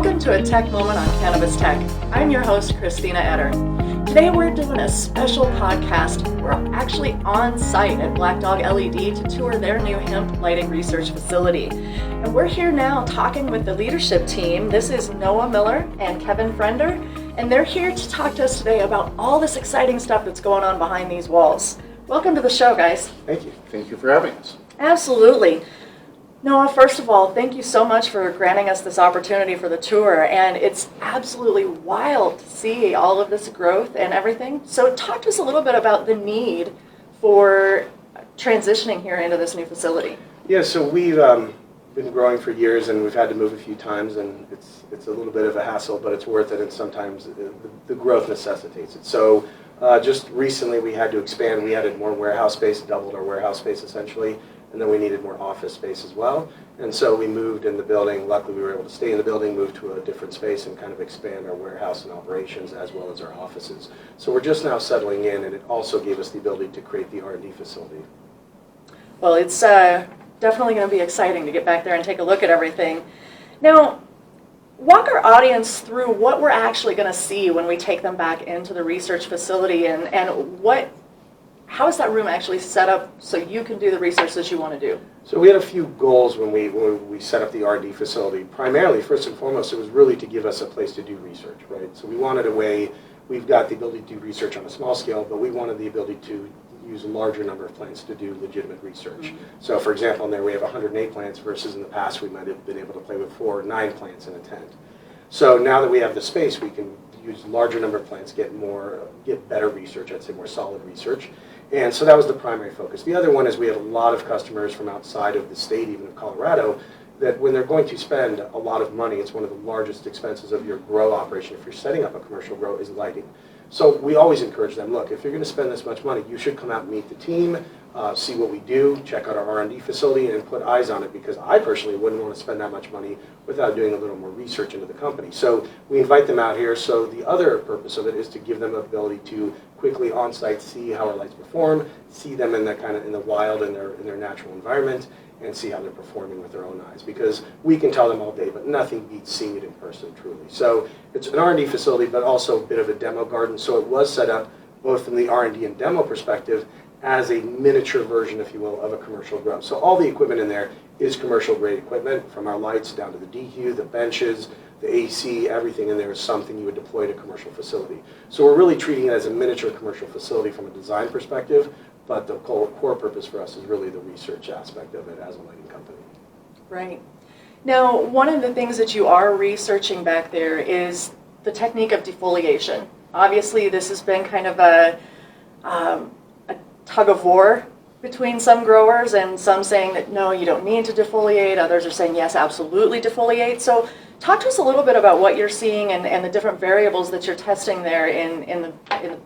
Welcome to a Tech Moment on Cannabis Tech. I'm your host, Christina Etter. Today we're doing a special podcast. We're actually on site at Black Dog LED to tour their new hemp lighting research facility. And we're here now talking with the leadership team. This is Noah Miller and Kevin Frender, and they're here to talk to us today about all this exciting stuff that's going on behind these walls. Welcome to the show, guys. Thank you. Thank you for having us. Absolutely. Noah, first of all, thank you so much for granting us this opportunity for the tour, and it's absolutely wild to see all of this growth and everything. So talk to us a little bit about the need for transitioning here into this new facility. Yeah, so we've been growing for years, and we've had to move a few times, and it's a little bit of a hassle, but it's worth it, and sometimes the growth necessitates it. So just recently we had to expand. We added more warehouse space, doubled our warehouse space essentially, and then we needed more office space as well. And so we moved in the building. Luckily, we were able to stay in the building, move to a different space, and kind of expand our warehouse and operations as well as our offices. So we're just now settling in, and it also gave us the ability to create the R&D facility. Well, it's definitely going to be exciting to get back there and take a look at everything. Now, walk our audience through what we're actually going to see when we take them back into the research facility, and how is that room actually set up so you can do the research that you want to do? So we had a few goals when we set up the R&D facility. Primarily, first and foremost, it was really to give us a place to do research, right? So we wanted a way, we've got the ability to do research on a small scale, but we wanted the ability to use a larger number of plants to do legitimate research. Mm-hmm. So for example, in there we have 108 plants versus in the past we might have been able to play with 4 or 9 plants in a tent. So now that we have the space, we can use a larger number of plants, get better research, I'd say more solid research. And so that was the primary focus. The other one is we have a lot of customers from outside of the state, even of Colorado, that when they're going to spend a lot of money, it's one of the largest expenses of your grow operation if you're setting up a commercial grow is lighting. So we always encourage them, look, if you're going to spend this much money, you should come out and meet the team, see what we do, check out our R&D facility, and put eyes on it, because I personally wouldn't want to spend that much money without doing a little more research into the company. So we invite them out here. So the other purpose of it is to give them the ability to quickly on-site see how our lights perform, see them in the wild in their natural environment, and see how they're performing with their own eyes. Because we can tell them all day, but nothing beats seeing it in person, truly. So it's an R&D facility, but also a bit of a demo garden. So it was set up both from the R&D and demo perspective as a miniature version, if you will, of a commercial grow. So all the equipment in there is commercial grade equipment, from our lights down to the DQ, the benches, the AC, everything in there is something you would deploy to a commercial facility. So we're really treating it as a miniature commercial facility from a design perspective, but the core purpose for us is really the research aspect of it as a lighting company. Right. Now, one of the things that you are researching back there is the technique of defoliation. Obviously, this has been kind of a tug of war between some growers, and some saying that no, you don't need to defoliate. Others are saying yes, absolutely defoliate. So talk to us a little bit about what you're seeing and the different variables that you're testing there in the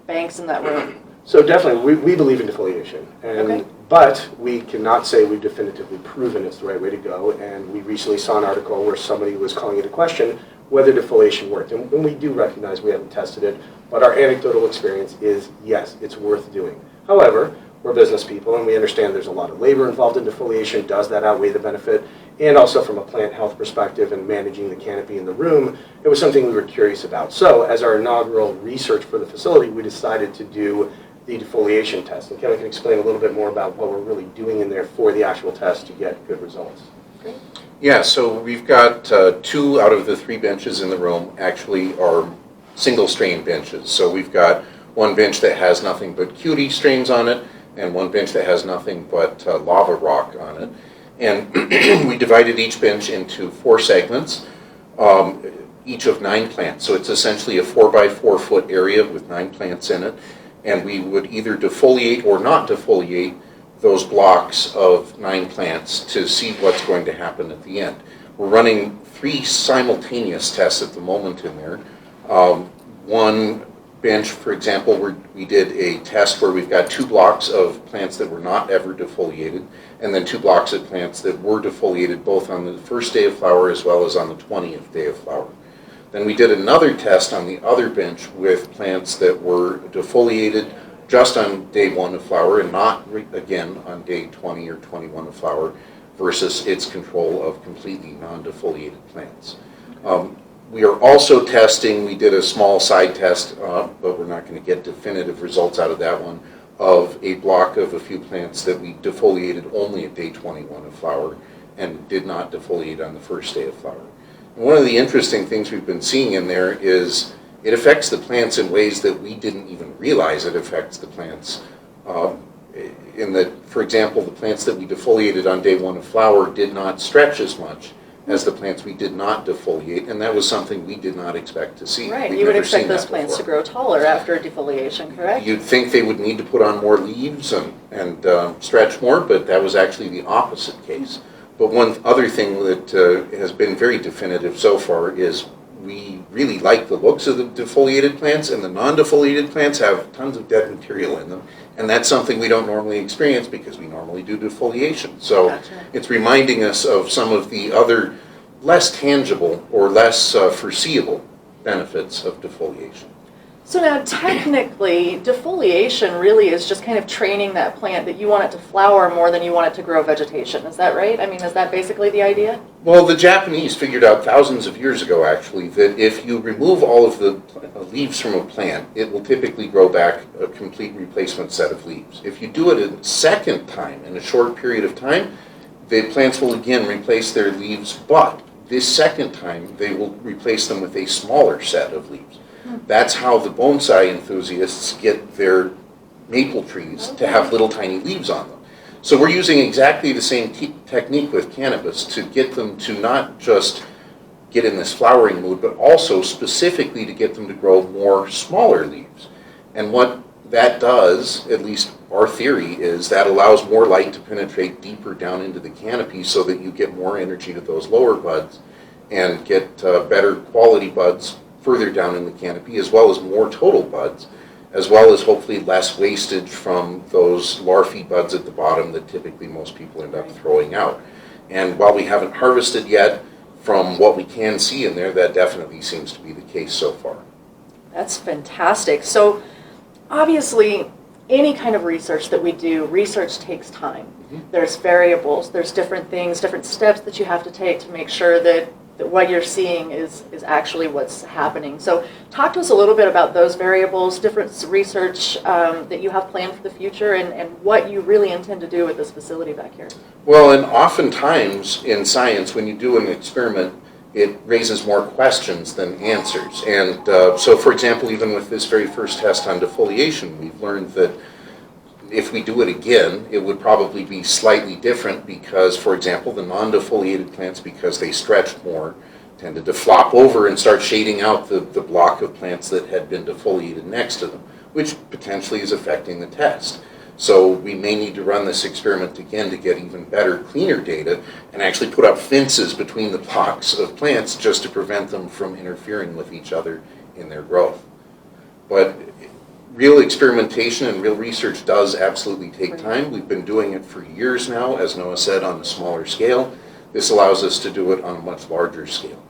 banks in that room. So definitely, we believe in defoliation, but we cannot say we've definitively proven it's the right way to go. And we recently saw an article where somebody was calling into question whether defoliation worked. And we do recognize we haven't tested it, but our anecdotal experience is yes, it's worth doing. However, we're business people, and we understand there's a lot of labor involved in defoliation. Does that outweigh the benefit? And also from a plant health perspective and managing the canopy in the room, it was something we were curious about. So as our inaugural research for the facility, we decided to do the defoliation test. And Kevin can explain a little bit more about what we're really doing in there for the actual test to get good results. Okay. Yeah, so we've got 2 out of the 3 benches in the room actually are single strain benches. So we've got one bench that has nothing but cutie strains on it, and one bench that has nothing but lava rock on it. And we divided each bench into 4 segments, each of 9 plants. So it's essentially a 4x4 foot area with 9 plants in it. And we would either defoliate or not defoliate those blocks of 9 plants to see what's going to happen at the end. We're running 3 simultaneous tests at the moment in there. One bench, for example, we did a test where we've got 2 blocks of plants that were not ever defoliated, and then 2 blocks of plants that were defoliated both on the first day of flower as well as on the 20th day of flower. Then we did another test on the other bench with plants that were defoliated just on day 1 of flower and not again on day 20 or 21 of flower versus its control of completely non-defoliated plants. We are also testing, we did a small side test, but we're not going to get definitive results out of that one, of a block of a few plants that we defoliated only at day 21 of flower and did not defoliate on the first day of flower. And one of the interesting things we've been seeing in there is it affects the plants in ways that we didn't even realize it affects the plants. In that, for example, the plants that we defoliated on day 1 of flower did not stretch as much as the plants we did not defoliate, and that was something we did not expect to see. Right, We've you would never expect seen those that plants to before. grow taller after defoliation, correct? You'd think they would need to put on more leaves and stretch more, but that was actually the opposite case. But one other thing that has been very definitive so far is we really like the looks of the defoliated plants, and the non-defoliated plants have tons of dead material in them, and that's something we don't normally experience because we normally do defoliation. So Gotcha. it's reminding us of some of the other less tangible or less foreseeable benefits of defoliation. So now technically, defoliation really is just kind of training that plant that you want it to flower more than you want it to grow vegetation. Is that right? I mean, is that basically the idea? Well, the Japanese figured out thousands of years ago, actually, that if you remove all of the leaves from a plant, it will typically grow back a complete replacement set of leaves. If you do it a second time in a short period of time, the plants will again replace their leaves, but this second time they will replace them with a smaller set of leaves. That's how the bonsai enthusiasts get their maple trees to have little tiny leaves on them. So we're using exactly the same technique with cannabis to get them to not just get in this flowering mood, but also specifically to get them to grow more smaller leaves. And what that does, at least our theory, is that allows more light to penetrate deeper down into the canopy so that you get more energy to those lower buds and get better quality buds further down in the canopy, as well as more total buds, as well as hopefully less wastage from those larvae buds at the bottom that typically most people end up throwing out. And while we haven't harvested yet, from what we can see in there, that definitely seems to be the case so far. That's fantastic. So obviously, any kind of research that we do, research takes time. Mm-hmm. There's variables, there's different things, different steps that you have to take to make sure that what you're seeing is actually what's happening. So talk to us a little bit about those variables, different research that you have planned for the future, and what you really intend to do with this facility back here. Well, and oftentimes in science, when you do an experiment, it raises more questions than answers. And so, for example, even with this very first test on defoliation, we've learned that if we do it again, it would probably be slightly different because, for example, the non-defoliated plants, because they stretch more, tended to flop over and start shading out the block of plants that had been defoliated next to them, which potentially is affecting the test. So we may need to run this experiment again to get even better, cleaner data and actually put up fences between the blocks of plants just to prevent them from interfering with each other in their growth. But real experimentation and real research does absolutely take time. We've been doing it for years now, as Noah said, on a smaller scale. This allows us to do it on a much larger scale.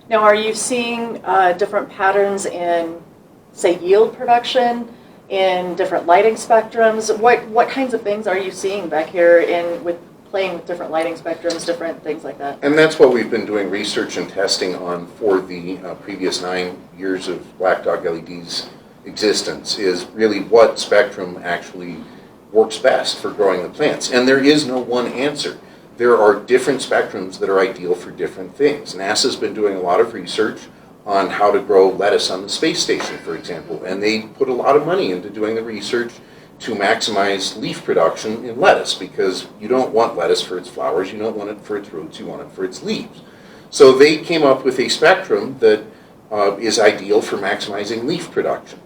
Now, are you seeing different patterns in, say, yield production, in different lighting spectrums? What kinds of things are you seeing back here with playing with different lighting spectrums, different things like that? And that's what we've been doing research and testing on for the previous 9 years of Black Dog LED's existence, is really what spectrum actually works best for growing the plants. And there is no one answer. There are different spectrums that are ideal for different things. NASA's been doing a lot of research on how to grow lettuce on the space station, for example, and they put a lot of money into doing the research to maximize leaf production in lettuce, because you don't want lettuce for its flowers, you don't want it for its roots, you want it for its leaves. So they came up with a spectrum that is ideal for maximizing leaf production.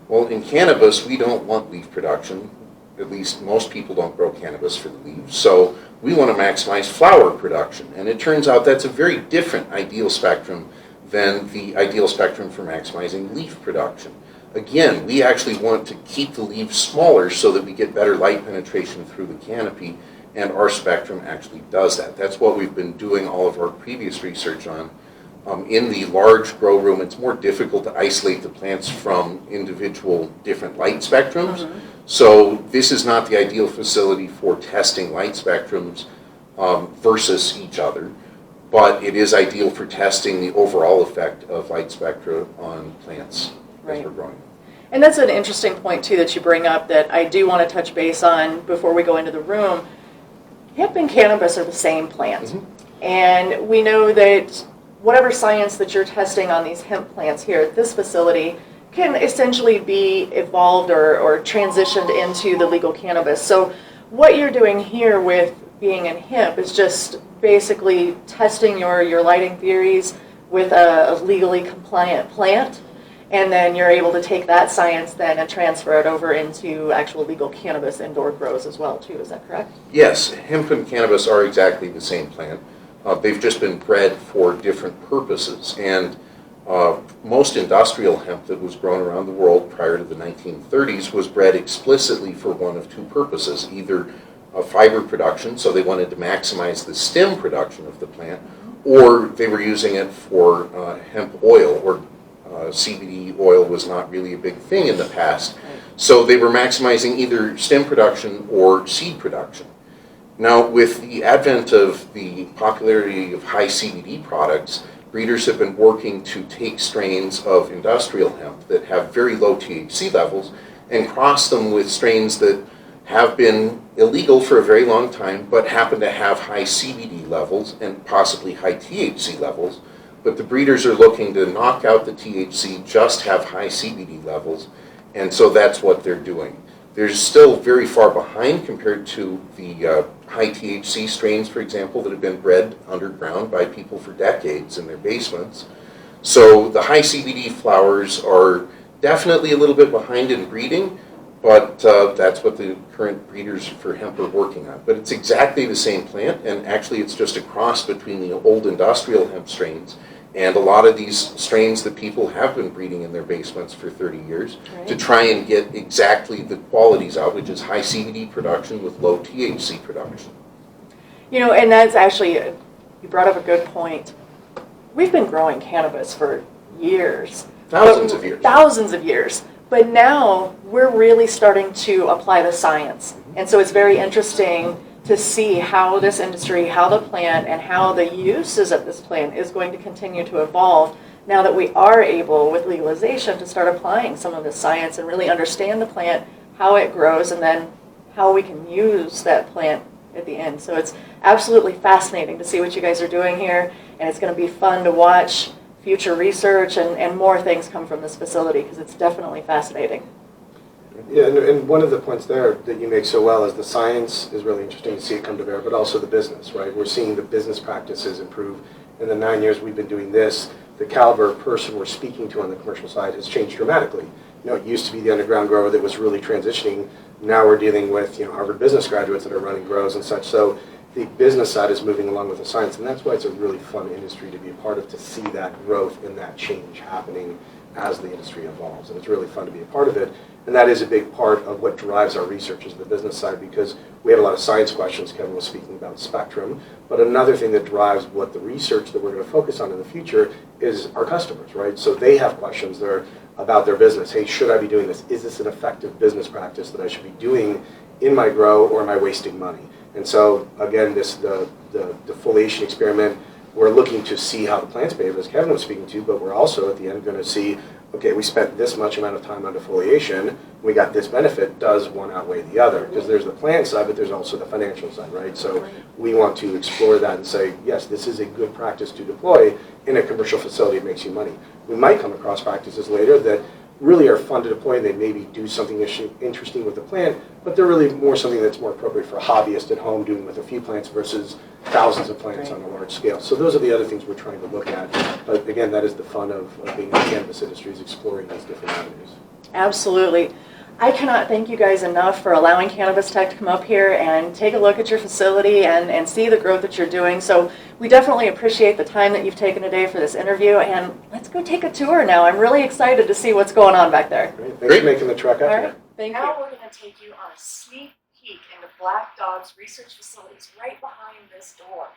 Well, in cannabis, we don't want leaf production. At least most people don't grow cannabis for the leaves. So we want to maximize flower production. And it turns out that's a very different ideal spectrum than the ideal spectrum for maximizing leaf production. Again, we actually want to keep the leaves smaller so that we get better light penetration through the canopy, and our spectrum actually does that. That's what we've been doing all of our previous research on. In the large grow room, it's more difficult to isolate the plants from individual different light spectrums. Mm-hmm. So this is not the ideal facility for testing light spectrums versus each other. but it is ideal for testing the overall effect of light spectra on plants as Right. we're growing. And that's an interesting point, too, that you bring up that I do want to touch base on before we go into the room. Hemp and cannabis are the same plant. Mm-hmm. And we know that whatever science that you're testing on these hemp plants here at this facility can essentially be evolved or transitioned into the legal cannabis. So what you're doing here with being in hemp is just basically testing your lighting theories with a legally compliant plant, and then you're able to take that science then and transfer it over into actual legal cannabis indoor grows as well too. Is that correct? Yes, hemp and cannabis are exactly the same plant. They've just been bred for different purposes, and most industrial hemp that was grown around the world prior to the 1930s was bred explicitly for one of two purposes, either fiber production, so they wanted to maximize the stem production of the plant, or they were using it for hemp oil, or CBD oil was not really a big thing in the past. So they were maximizing either stem production or seed production. Now, with the advent of the popularity of high CBD products, breeders have been working to take strains of industrial hemp that have very low THC levels and cross them with strains that have been illegal for a very long time but happen to have high CBD levels and possibly high THC levels. But the breeders are looking to knock out the THC, just have high CBD levels, and so that's what they're doing. They're still very far behind compared to the high THC strains, for example, that have been bred underground by people for decades in their basements. So the high CBD flowers are definitely a little bit behind in breeding, but that's what the current breeders for hemp are working on. But it's exactly the same plant, and actually it's just a cross between the old industrial hemp strains and a lot of these strains that people have been breeding in their basements for 30 years to try and get exactly the qualities out, which is high CBD production with low THC production. You know, and that's actually, you brought up a good point. We've been growing cannabis for years. Thousands of years. Thousands of years. But now we're really starting to apply the science. And so it's very interesting to see how this industry, how the plant, and how the uses of this plant is going to continue to evolve now that we are able, with legalization, to start applying some of the science and really understand the plant, how it grows, and then how we can use that plant at the end. So it's absolutely fascinating to see what you guys are doing here, and it's going to be fun to watch future research and more things come from this facility, because it's definitely fascinating. Yeah, and one of the points there that you make so well is the science is really interesting to see it come to bear, but also the business, right? We're seeing the business practices improve. In the 9 years we've been doing this, the caliber of person we're speaking to on the commercial side has changed dramatically. You know, it used to be the underground grower that was really transitioning. Now we're dealing with, you know, Harvard business graduates that are running grows and such. So the business side is moving along with the science, and that's why it's a really fun industry to be a part of, to see that growth and that change happening as the industry evolves. And it's really fun to be a part of it. And that is a big part of what drives our research, is the business side, because we have a lot of science questions. Kevin was speaking about spectrum. But another thing that drives what the research that we're going to focus on in the future is our customers, right? So they have questions there about their business. Hey, should I be doing this? Is this an effective business practice that I should be doing in my grow, or am I wasting money? And so, again, the defoliation experiment, we're looking to see how the plants behave, as Kevin was speaking to, but we're also at the end going to see, okay, we spent this much amount of time on defoliation, we got this benefit, does one outweigh the other? Because there's the plant side, but there's also the financial side, right? So we want to explore that and say, yes, this is a good practice to deploy in a commercial facility. It makes you money. We might come across practices later that really are fun to deploy. They maybe do something interesting with the plant, but they're really more something that's more appropriate for a hobbyist at home doing with a few plants versus thousands of plants on a large scale. So those are the other things we're trying to look at. But again, that is the fun of being in the cannabis industry, is exploring these different avenues. Absolutely. I cannot thank you guys enough for allowing Cannabis Tech to come up here and take a look at your facility and see the growth that you're doing. So we definitely appreciate the time that you've taken today for this interview, and let's go take a tour now. I'm really excited to see what's going on back there. Great. Thanks for making the trek out All here. right. Thank you. Now we're going to take you on a sneak peek into Black Dog's research facilities right behind this door.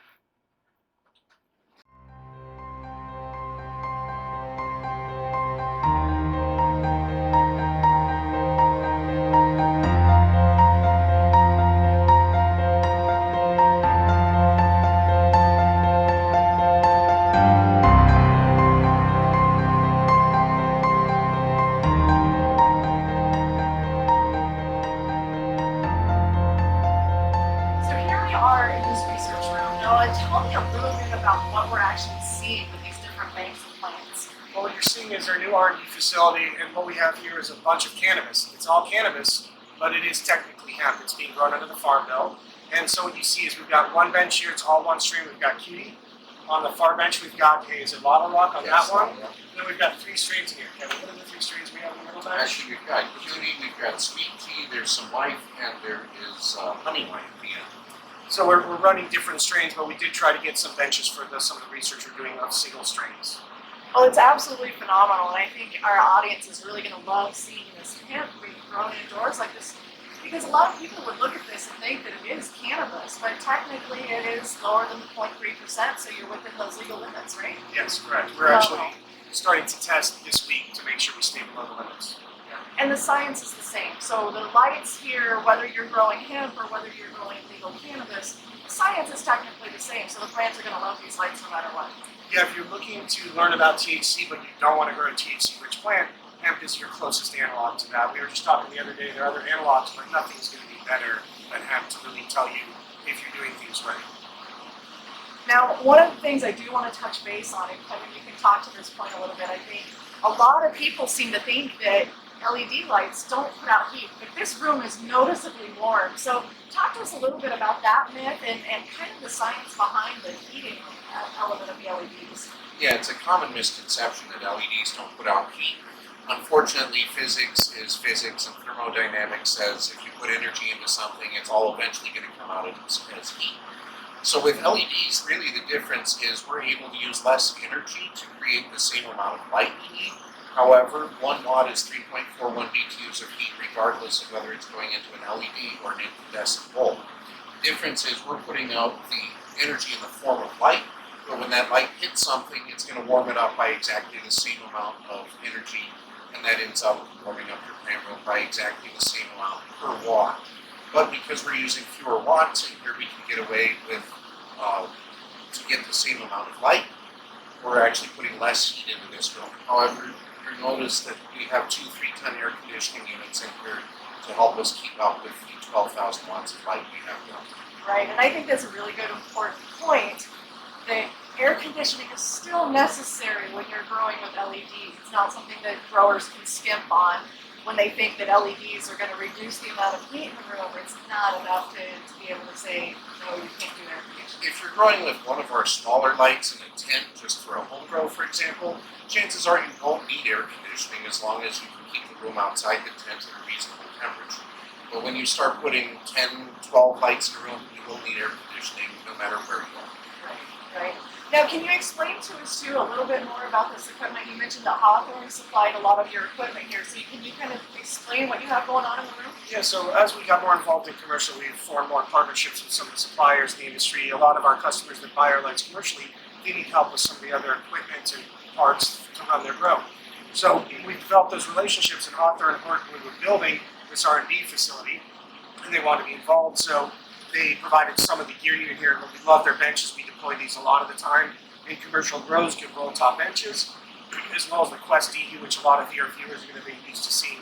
a little bit about what we're actually seeing with these different banks of plants. Well, what you're seeing is our new R&D facility, and what we have here is a bunch of cannabis. It's all cannabis, but it is technically hemp. It's being grown under the Farm Bill. And so what you see is we've got one bench here, it's all one strain. We've got cutie. On the far bench, we've got, is it Bottle Rock on that one? Yeah. Then we've got 3 strains in here. Kevin, what are the 3 strains we have in the middle bench? Actually, we've got cutie, we've got sweet tea, there's some life, and there is honey wine at the end. So we're running different strains, but we did try to get some benches for some of the research we're doing on single strains. Well, it's absolutely phenomenal, and I think our audience is really going to love seeing this hemp being grown indoors like this, because a lot of people would look at this and think that it is cannabis, but technically it is lower than the 0.3%, so you're within those legal limits, right? Yes, correct. We're actually starting to test this week to make sure we stay below the limits. And the science is the same. So the lights here, whether you're growing hemp or whether you're growing legal cannabis, the science is technically the same, so the plants are going to love these lights no matter what. Yeah, if you're looking to learn about THC, but you don't want to grow a THC-rich plant, hemp is your closest analog to that. We were just talking the other day, there are other analogs, but nothing's going to be better than hemp to really tell you if you're doing things right. Now, one of the things I do want to touch base on, and Kevin, you can talk to this point a little bit, I think a lot of people seem to think that LED lights don't put out heat, but this room is noticeably warm. So talk to us a little bit about that myth and kind of the science behind the heating element of the LEDs. Yeah, it's a common misconception that LEDs don't put out heat. Unfortunately, physics is physics, and thermodynamics says if you put energy into something, it's all eventually going to come out as heat. So with LEDs, really the difference is we're able to use less energy to create the same amount of light we need. However, 1 watt is 3.41 BTUs of heat, regardless of whether it's going into an LED or an incandescent bulb. The difference is we're putting out the energy in the form of light, but when that light hits something, it's going to warm it up by exactly the same amount of energy, and that ends up warming up your plant room by exactly the same amount per watt. But because we're using fewer watts in here, we can get away with, to get the same amount of light, we're actually putting less heat into this room. However, you'll notice that we have 2 3-ton air conditioning units in here to help us keep up with the 12,000 watts of light we have now. Right, and I think that's a really good important point, that air conditioning is still necessary when you're growing with LEDs. It's not something that growers can skimp on when they think that LEDs are going to reduce the amount of heat in the room. It's not enough to be able to say, no, you can't do air conditioning. If you're growing with one of our smaller lights in a tent, just for a home grow, for example, chances are you won't need air conditioning as long as you can keep the room outside the tent at a reasonable temperature. But when you start putting 10, 12 lights in a room, you will need air conditioning no matter where you are. Right. Now, can you explain to us too a little bit more about this equipment? You mentioned that Hawthorne supplied a lot of your equipment here, so can you kind of explain what you have going on in the room? Yeah, so as we got more involved in commercial, we've formed more partnerships with some of the suppliers in the industry. A lot of our customers that buy our lights commercially, they need help with some of the other equipment and parts to run their grow. So we developed those relationships, and Hawthorne heard we were building this R&D facility, and they wanted to be involved, so they provided some of the gear unit here. We love their benches. We deploy these a lot of the time in commercial grows, good roll top benches, as well as the Quest DU, which a lot of your viewers are going to be used to seeing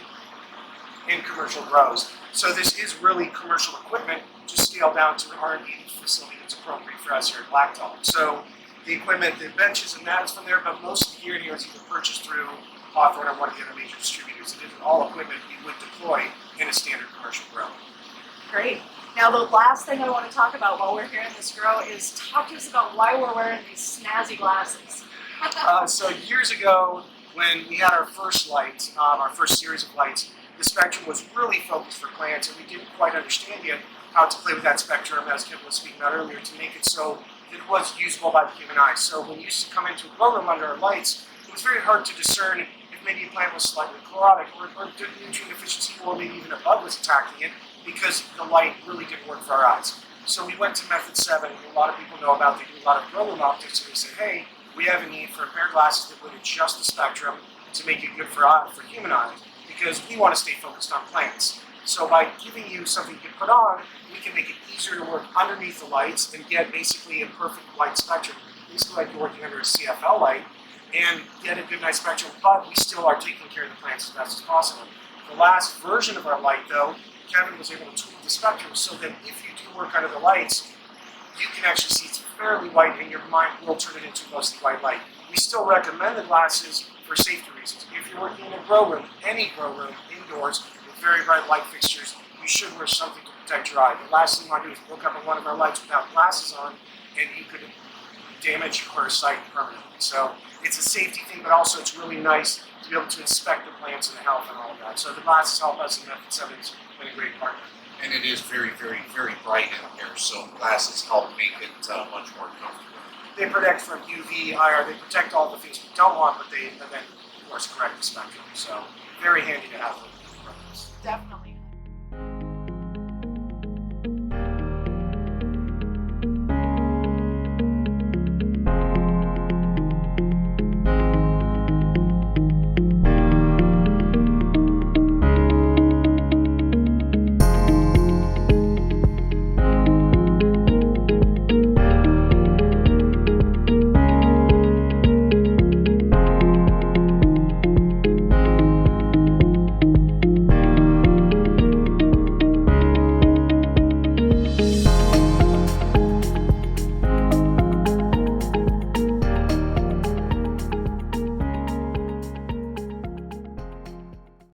in commercial grows. So this is really commercial equipment, just scaled down to an R&D facility that's appropriate for us here at Black Dog. So the equipment, the benches and that is from there, but most of the gear here is either purchased through Hawthorne or one of the other major distributors. It is all equipment we would deploy in a standard commercial grow. Great. Now, the last thing I want to talk about while we're here in this grow is talk to us about why we're wearing these snazzy glasses. So years ago, when we had our first light, our first series of lights, the spectrum was really focused for plants, and we didn't quite understand yet how to play with that spectrum, as Kevin was speaking about earlier, to make it so that it was usable by the human eye. So when you used to come into a grow room under our lights, it was very hard to discern if maybe a plant was slightly chlorotic or nutrient deficiency, or maybe even a bug was attacking it, because the light really didn't work for our eyes. So we went to method 7, and a lot of people know about. They do a lot of grow room optics, and they say, hey, we have a need for a pair of glasses that would adjust the spectrum to make it good for human eyes, because we want to stay focused on plants. So by giving you something you can put on, we can make it easier to work underneath the lights and get basically a perfect light spectrum, basically like you're working under a CFL light, and get a good nice spectrum, but we still are taking care of the plants as best as possible. The last version of our light, though, Kevin was able to tweak the spectrum so that if you do work under the lights, you can actually see it's fairly white and your mind will turn it into mostly white light. We still recommend the glasses for safety reasons. If you're working in a grow room, any grow room, indoors, with very bright light fixtures, you should wear something to protect your eye. The last thing you want to do is look up at one of our lights without glasses on, and you could damage your sight permanently. So it's a safety thing, but also it's really nice to be able to inspect the plants and the health and all of that. So the glasses help us, and Method 7 has been a great partner. And it is very, very, very bright in here, so glasses help make it much more comfortable. They protect from UV, IR, they protect all the things we don't want, but they then, of course, correct the spectrum. So very handy to have them. Definitely.